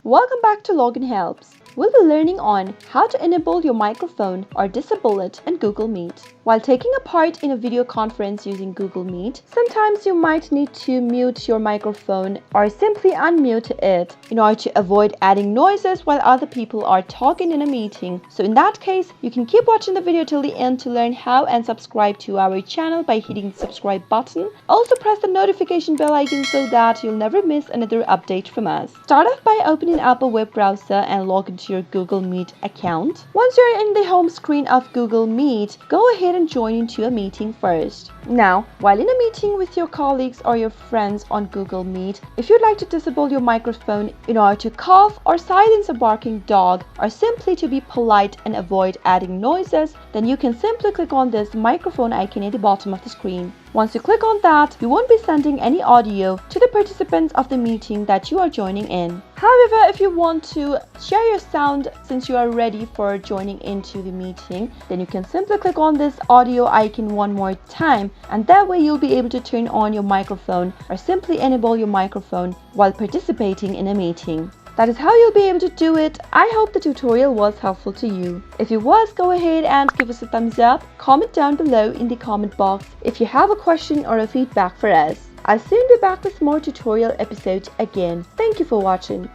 Welcome back to Login Helps. We'll be learning on how to enable your microphone or disable it in Google Meet. While taking a part in a video conference using Google Meet, sometimes you might need to mute your microphone or simply unmute it in order to avoid adding noises while other people are talking in a meeting. So in that case, you can keep watching the video till the end to learn how and subscribe to our channel by hitting the subscribe button. Also press the notification bell icon so that you'll never miss another update from us. Start off by opening up a web browser and log into your Google Meet account. Once you're in the home screen of Google Meet, go ahead and join into a meeting first. Now, while in a meeting with your colleagues or your friends on Google Meet, if you'd like to disable your microphone in order to cough or silence a barking dog, or simply to be polite and avoid adding noises, then you can simply click on this microphone icon at the bottom of the screen. Once you click on that, you won't be sending any audio to the participants of the meeting that you are joining in. However, if you want to share your sound since you are ready for joining into the meeting, then you can simply click on this audio icon one more time, and that way you'll be able to turn on your microphone or simply enable your microphone while participating in a meeting. That is how you'll be able to do it. I hope the tutorial was helpful to you. If it was, go ahead and give us a thumbs up. Comment down below in the comment box if you have a question or a feedback for us. I'll soon be back with more tutorial episodes again. Thank you for watching.